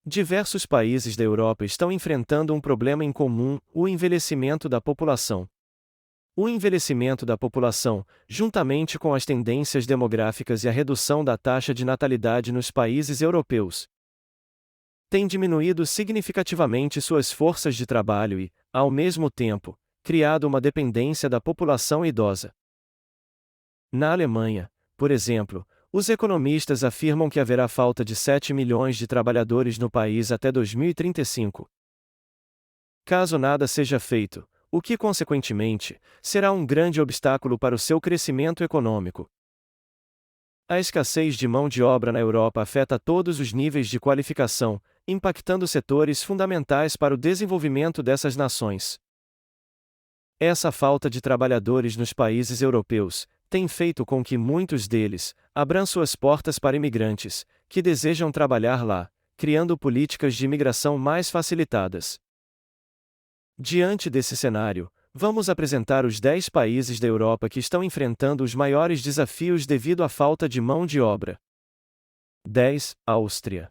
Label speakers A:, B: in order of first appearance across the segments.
A: Diversos países da Europa estão enfrentando um problema em comum: o envelhecimento da população. O envelhecimento da população, juntamente com as tendências demográficas e a redução da taxa de natalidade nos países europeus, tem diminuído significativamente suas forças de trabalho e, ao mesmo tempo, criado uma dependência da população idosa. Na Alemanha, por exemplo, os economistas afirmam que haverá falta de 7 milhões de trabalhadores no país até 2035. Caso nada seja feito, o que consequentemente será um grande obstáculo para o seu crescimento econômico. A escassez de mão de obra na Europa afeta todos os níveis de qualificação, impactando setores fundamentais para o desenvolvimento dessas nações. Essa falta de trabalhadores nos países europeus tem feito com que muitos deles abram suas portas para imigrantes que desejam trabalhar lá, criando políticas de imigração mais facilitadas. Diante desse cenário, vamos apresentar os 10 países da Europa que estão enfrentando os maiores desafios devido à falta de mão de obra. 10. Áustria.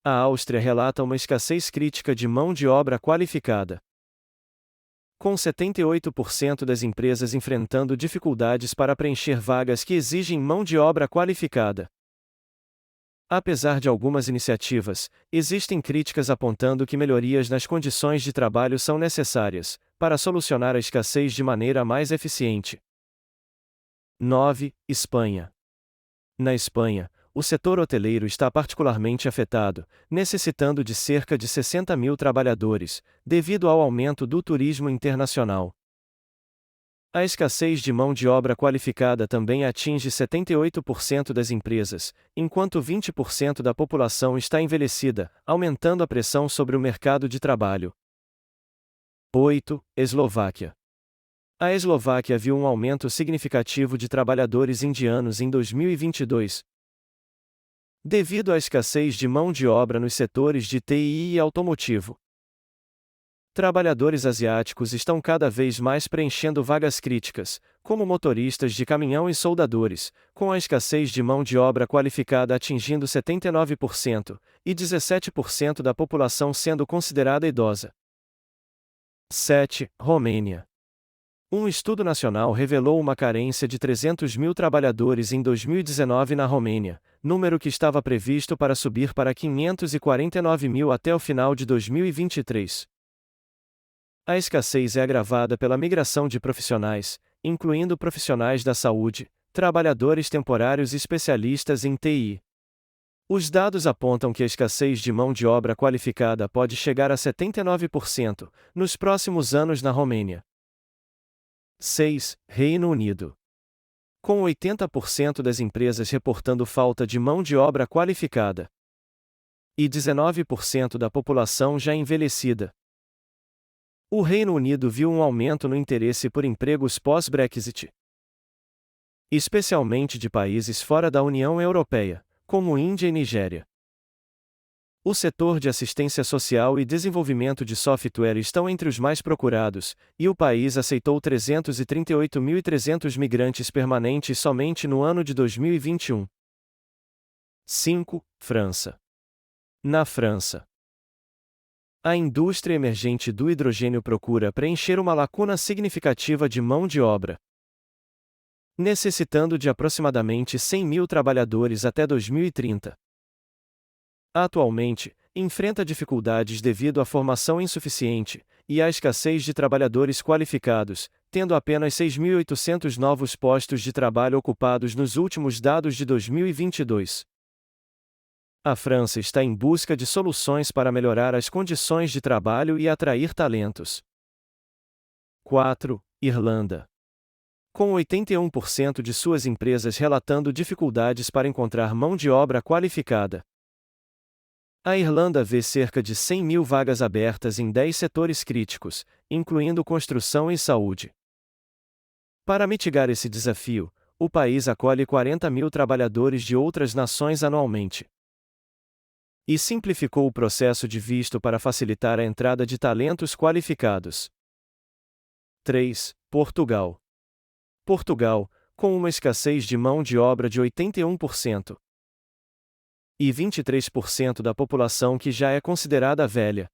A: A Áustria relata uma escassez crítica de mão de obra qualificada, com 78% das empresas enfrentando dificuldades para preencher vagas que exigem mão de obra qualificada. Apesar de algumas iniciativas, existem críticas apontando que melhorias nas condições de trabalho são necessárias, para solucionar a escassez de maneira mais eficiente. 9. Espanha. Na Espanha, o setor hoteleiro está particularmente afetado, necessitando de cerca de 60 mil trabalhadores, devido ao aumento do turismo internacional. A escassez de mão de obra qualificada também atinge 78% das empresas, enquanto 20% da população está envelhecida, aumentando a pressão sobre o mercado de trabalho. 8. Eslováquia. A Eslováquia viu um aumento significativo de trabalhadores indianos em 2022, devido à escassez de mão de obra nos setores de TI e automotivo. Trabalhadores asiáticos estão cada vez mais preenchendo vagas críticas, como motoristas de caminhão e soldadores, com a escassez de mão de obra qualificada atingindo 79%, e 17% da população sendo considerada idosa. 7. Romênia. Um estudo nacional revelou uma carência de 300 mil trabalhadores em 2019 na Romênia, número que estava previsto para subir para 549 mil até o final de 2023. A escassez é agravada pela migração de profissionais, incluindo profissionais da saúde, trabalhadores temporários e especialistas em TI. Os dados apontam que a escassez de mão de obra qualificada pode chegar a 79% nos próximos anos na Romênia. 6. Reino Unido. Com 80% das empresas reportando falta de mão de obra qualificada e 19% da população já envelhecida, o Reino Unido viu um aumento no interesse por empregos pós-Brexit, especialmente de países fora da União Europeia, como Índia e Nigéria. O setor de assistência social e desenvolvimento de software estão entre os mais procurados, e o país aceitou 338.300 migrantes permanentes somente no ano de 2021. 5. França. Na França, a indústria emergente do hidrogênio procura preencher uma lacuna significativa de mão de obra, necessitando de aproximadamente 100 mil trabalhadores até 2030. Atualmente, enfrenta dificuldades devido à formação insuficiente e à escassez de trabalhadores qualificados, tendo apenas 6.800 novos postos de trabalho ocupados nos últimos dados de 2022. A França está em busca de soluções para melhorar as condições de trabalho e atrair talentos. 4. Irlanda. Com 81% de suas empresas relatando dificuldades para encontrar mão de obra qualificada, a Irlanda vê cerca de 100 mil vagas abertas em 10 setores críticos, incluindo construção e saúde. Para mitigar esse desafio, o país acolhe 40 mil trabalhadores de outras nações anualmente e simplificou o processo de visto para facilitar a entrada de talentos qualificados. 3. Portugal. Portugal, com uma escassez de mão de obra de 81%, e 23% da população que já é considerada velha.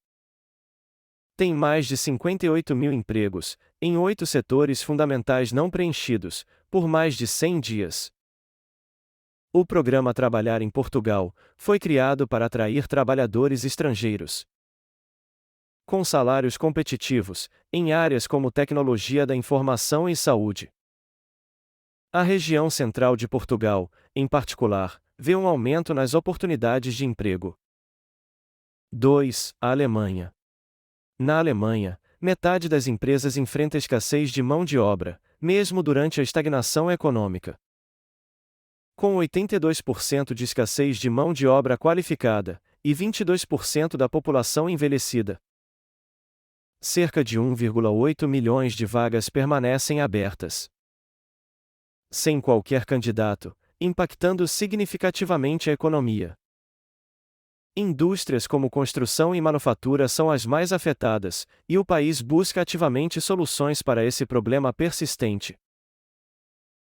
A: Tem mais de 58 mil empregos, em 8 setores fundamentais não preenchidos, por mais de 100 dias. O programa Trabalhar em Portugal foi criado para atrair trabalhadores estrangeiros com salários competitivos, em áreas como tecnologia da informação e saúde. A região central de Portugal, em particular, vê um aumento nas oportunidades de emprego. 2. A Alemanha. Na Alemanha, metade das empresas enfrenta escassez de mão de obra, mesmo durante a estagnação econômica. Com 82% de escassez de mão de obra qualificada, e 22% da população envelhecida. Cerca de 1,8 milhões de vagas permanecem abertas, sem qualquer candidato, impactando significativamente a economia. Indústrias como construção e manufatura são as mais afetadas, e o país busca ativamente soluções para esse problema persistente.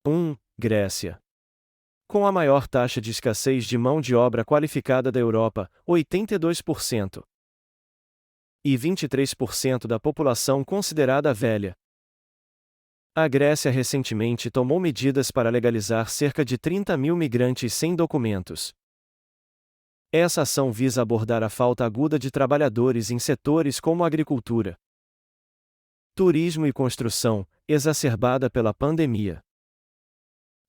A: 1. Grécia. Com a maior taxa de escassez de mão de obra qualificada da Europa, 82%. E 23% da população considerada velha. A Grécia recentemente tomou medidas para legalizar cerca de 30 mil migrantes sem documentos. Essa ação visa abordar a falta aguda de trabalhadores em setores como agricultura, turismo e construção, exacerbada pela pandemia.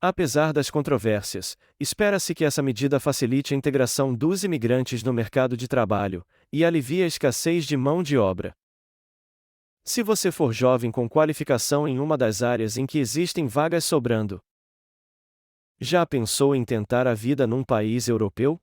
A: Apesar das controvérsias, espera-se que essa medida facilite a integração dos imigrantes no mercado de trabalho e alivie a escassez de mão de obra. Se você for jovem com qualificação em uma das áreas em que existem vagas sobrando, já pensou em tentar a vida num país europeu?